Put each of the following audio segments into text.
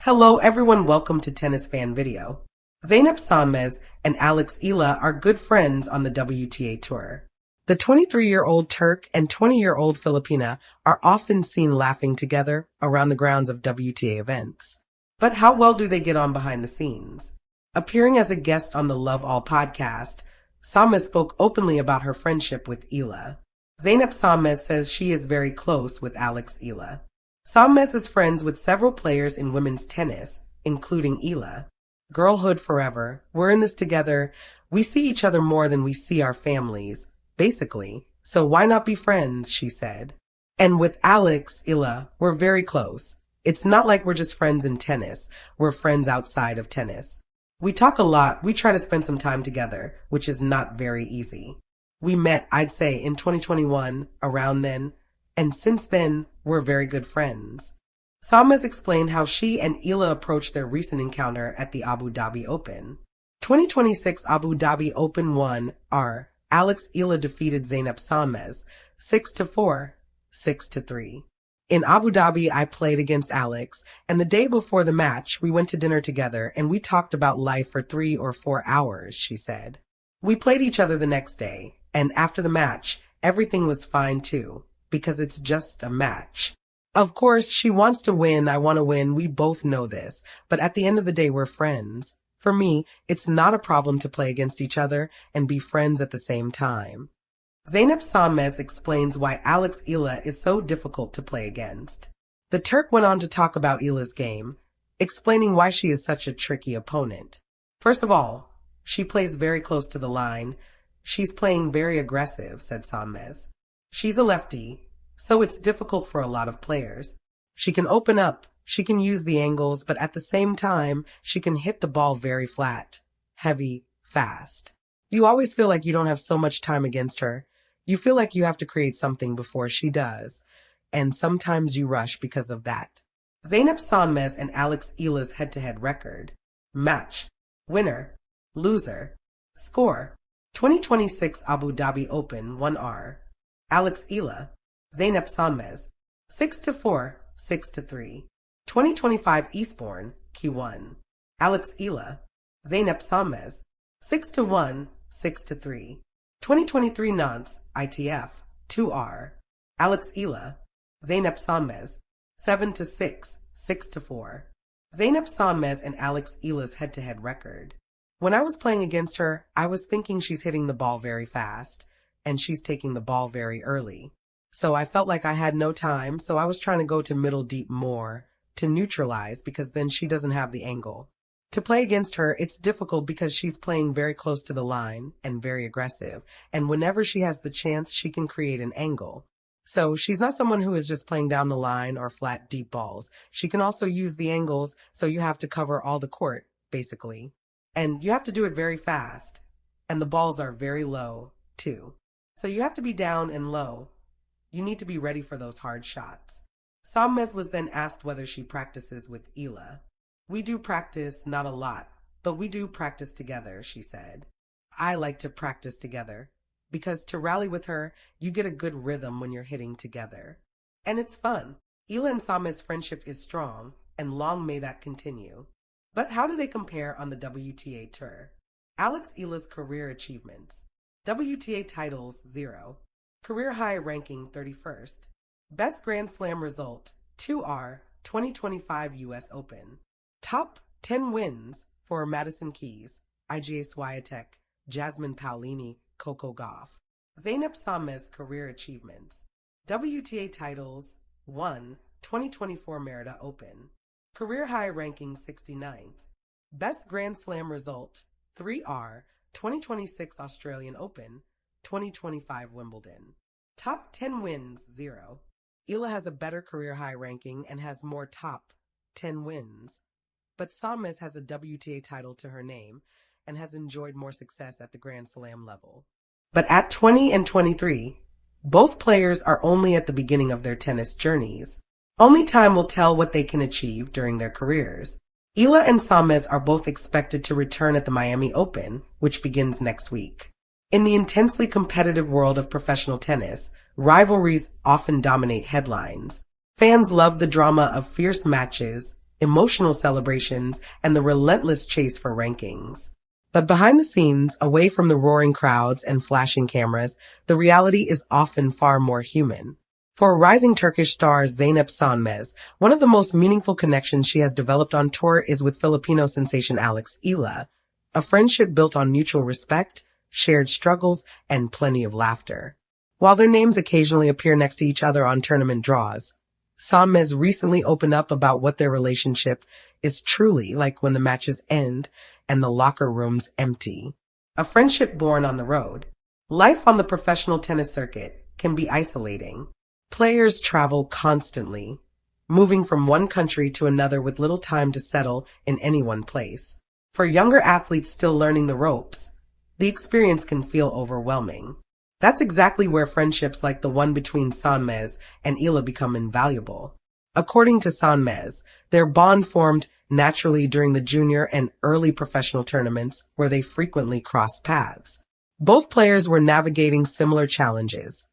Hello everyone, welcome to Tennis Fan Video. Zeynep Sönmez and Eala are good friends on the WTA Tour. The 23-year-old Turk and 20-year-old Filipina are often seen laughing together around the grounds of WTA events. But how well do they get on behind the scenes? Appearing as a guest on the Love All podcast, Sönmez spoke openly about her friendship with Eala. Zeynep Sönmez says she is very close with Eala. Sönmez is friends with several players in women's tennis, including Eala. Girlhood forever. We're in this together. We see each other more than we see our families, basically. So why not be friends, she said. And with Eala, we're very close. It's not like we're just friends in tennis. We're friends outside of tennis. We talk a lot. We try to spend some time together, which is not very easy. We met, I'd say, in 2021, around then. And since then, we're very good friends. Sönmez explained how she and Eala approached their recent encounter at the Abu Dhabi Open. 2026 Abu Dhabi Open 1R. Eala defeated Zeynep Sönmez 6-4, 6-3. In Abu Dhabi, I played against Alex, and the day before the match, we went to dinner together and we talked about life for 3 or 4 hours, she said. We played each other the next day, and after the match, everything was fine too. Because it's just a match. Of course, she wants to win, I want to win, we both know this, but at the end of the day, we're friends. For me, it's not a problem to play against each other and be friends at the same time. Zeynep Sönmez explains why Eala is so difficult to play against. The Turk went on to talk about Eala's game, explaining why she is such a tricky opponent. First of all, she plays very close to the line. She's playing very aggressive, said Sönmez. She's a lefty, so it's difficult for a lot of players. She can open up, she can use the angles, but at the same time, she can hit the ball very flat, heavy, fast. You always feel like you don't have so much time against her. You feel like you have to create something before she does, and sometimes you rush because of that. Zeynep Sönmez and Eala's head-to-head record. Match. Winner. Loser. Score. 2026 Abu Dhabi Open 1R. Eala, Zeynep Sönmez, 6-4, 6-3. 2025 Eastbourne, Q1. Eala, Zeynep Sönmez, 6-1, 6-3. 2023 Nantes, ITF, 2R. Eala, Zeynep Sönmez, 7-6, 6-4. Zeynep Sönmez and Eala's head-to-head record. When I was playing against her, I was thinking she's hitting the ball very fast. And she's taking the ball very early. So I felt like I had no time, so I was trying to go to middle deep more, to neutralize, because then she doesn't have the angle. To play against her, it's difficult because she's playing very close to the line and very aggressive, and whenever she has the chance, she can create an angle. So she's not someone who is just playing down the line or flat deep balls. She can also use the angles, so you have to cover all the court, basically. And you have to do it very fast. And the balls are very low, too. So you have to be down and low. You need to be ready for those hard shots. Sönmez was then asked whether she practices with Eala. We do practice, not a lot, but we do practice together, she said. I like to practice together, because to rally with her, you get a good rhythm when you're hitting together. And it's fun. Eala and Sönmez's friendship is strong, and long may that continue. But how do they compare on the WTA Tour? Eala's career achievements. WTA titles 0. Career high ranking 31st. Best Grand Slam result 2R 2025 US Open. Top 10 wins for Madison Keys, Iga Swiatek, Jasmine Paolini, Coco Gauff. Zeynep Sönmez career achievements. WTA titles 1 2024 Merida Open. Career high ranking 69th. Best Grand Slam result 3R 2026 Australian Open, 2025 Wimbledon. Top 10 wins, 0. Eala has a better career high ranking and has more top 10 wins. But Sönmez has a WTA title to her name and has enjoyed more success at the Grand Slam level. But at 20 and 23, both players are only at the beginning of their tennis journeys. Only time will tell what they can achieve during their careers. Eala and Sönmez are both expected to return at the Miami Open, which begins next week. In the intensely competitive world of professional tennis, rivalries often dominate headlines. Fans love the drama of fierce matches emotional celebrations, and the relentless chase for rankings. But behind the scenes, away from the roaring crowds and flashing cameras, the reality is often far more human. For rising Turkish star Zeynep Sönmez, one of the most meaningful connections she has developed on tour is with Filipino sensation Eala, a friendship built on mutual respect, shared struggles, and plenty of laughter. While their names occasionally appear next to each other on tournament draws, Sönmez recently opened up about what their relationship is truly like when the matches end and the locker rooms empty. A friendship born on the road. Life on the professional tennis circuit can be isolating. Players travel constantly, moving from one country to another with little time to settle in any one place. For younger athletes still learning the ropes, the experience can feel overwhelming. That's exactly where friendships like the one between Sönmez and Eala become invaluable. According to Sönmez, their bond formed naturally during the junior and early professional tournaments where they frequently crossed paths. Both players were navigating similar challenges,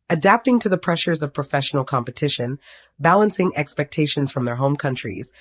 adapting to the pressures of professional competition, balancing expectations from their home countries,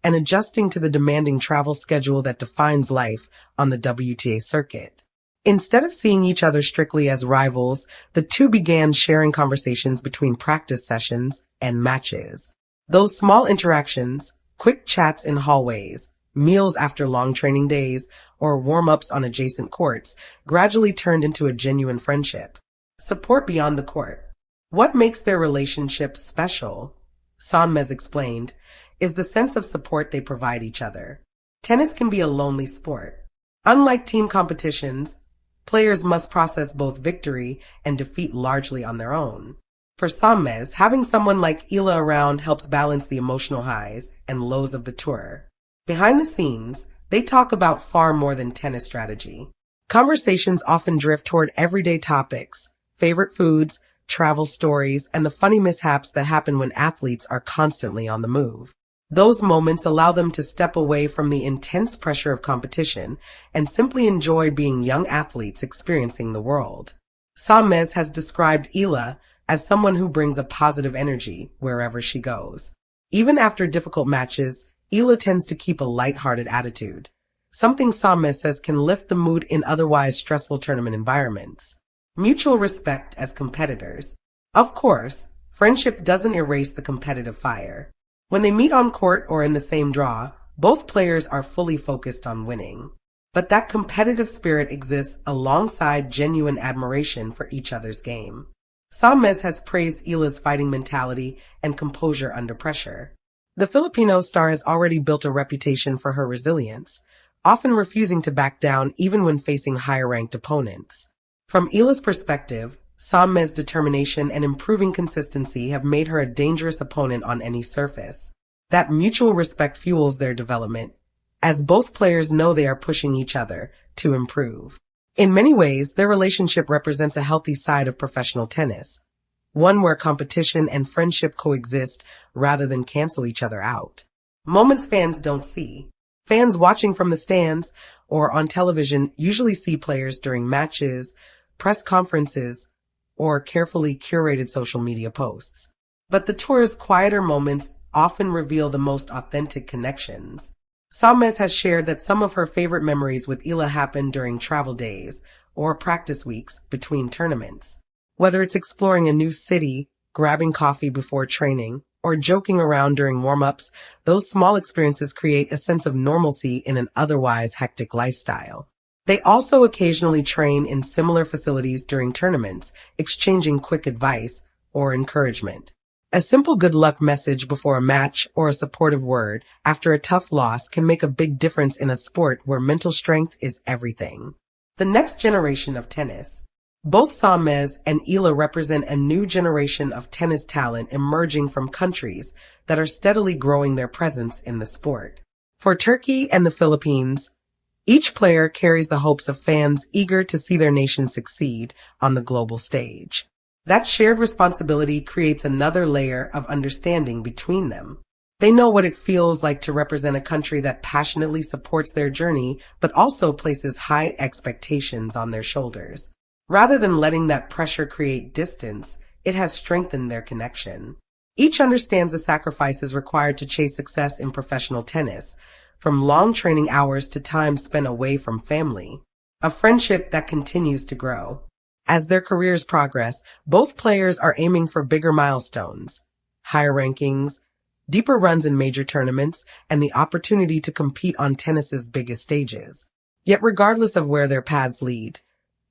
and adjusting to the demanding travel schedule that defines life on the WTA circuit. Instead of seeing each other strictly as rivals, the two began sharing conversations between practice sessions and matches. Those small interactions, quick chats in hallways, meals after long training days, or warm-ups on adjacent courts, gradually turned into a genuine friendship. Support beyond the court. What makes their relationship special, Sönmez explained, is the sense of support they provide each other. Tennis can be a lonely sport. Unlike team competitions, players must process both victory and defeat largely on their own. For Sönmez, having someone like Eala around helps balance the emotional highs and lows of the tour. Behind the scenes, they talk about far more than tennis strategy. Conversations often drift toward everyday topics, favorite foods, travel stories, and the funny mishaps that happen when athletes are constantly on the move. Those moments allow them to step away from the intense pressure of competition and simply enjoy being young athletes experiencing the world. Sönmez has described Eala as someone who brings a positive energy wherever she goes. Even after difficult matches, Eala tends to keep a lighthearted attitude, something Sönmez says can lift the mood in otherwise stressful tournament environments. Mutual respect as competitors. Of course, friendship doesn't erase the competitive fire. When they meet on court or in the same draw, both players are fully focused on winning. But that competitive spirit exists alongside genuine admiration for each other's game. Sönmez has praised Eala's fighting mentality and composure under pressure. The Filipino star has already built a reputation for her resilience, often refusing to back down even when facing higher-ranked opponents. From Eala's perspective, Sönmez's determination and improving consistency have made her a dangerous opponent on any surface. That mutual respect fuels their development, as both players know they are pushing each other to improve. In many ways, their relationship represents a healthy side of professional tennis, one where competition and friendship coexist rather than cancel each other out. Moments fans don't see. Fans watching from the stands or on television usually see players during matches, press conferences, or carefully curated social media posts. But the tour's quieter moments often reveal the most authentic connections. Sönmez has shared that some of her favorite memories with Eala happened during travel days or practice weeks between tournaments. Whether it's exploring a new city, grabbing coffee before training, or joking around during warm-ups, those small experiences create a sense of normalcy in an otherwise hectic lifestyle. They also occasionally train in similar facilities during tournaments, exchanging quick advice or encouragement. A simple good luck message before a match or a supportive word after a tough loss can make a big difference in a sport where mental strength is everything. The next generation of tennis. Both Sönmez and Eala represent a new generation of tennis talent emerging from countries that are steadily growing their presence in the sport. For Turkey and the Philippines, each player carries the hopes of fans eager to see their nation succeed on the global stage. That shared responsibility creates another layer of understanding between them. They know what it feels like to represent a country that passionately supports their journey, but also places high expectations on their shoulders. Rather than letting that pressure create distance, it has strengthened their connection. Each understands the sacrifices required to chase success in professional tennis, from long training hours to time spent away from family. A friendship that continues to grow. As their careers progress, both players are aiming for bigger milestones, higher rankings, deeper runs in major tournaments, and the opportunity to compete on tennis's biggest stages. Yet regardless of where their paths lead,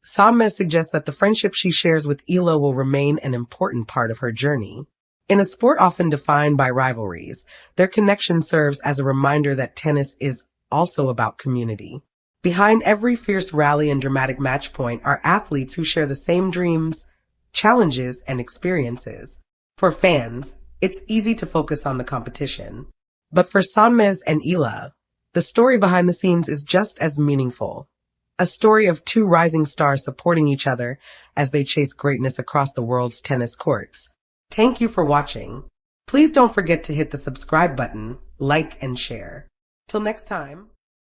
Sönmez suggests that the friendship she shares with Eala will remain an important part of her journey. In a sport often defined by rivalries, their connection serves as a reminder that tennis is also about community. Behind every fierce rally and dramatic match point are athletes who share the same dreams, challenges, and experiences. For fans, it's easy to focus on the competition. But for Sönmez and Eala, the story behind the scenes is just as meaningful. A story of two rising stars supporting each other as they chase greatness across the world's tennis courts. Thank you for watching. Please don't forget to hit the subscribe button, like, and share. Till next time.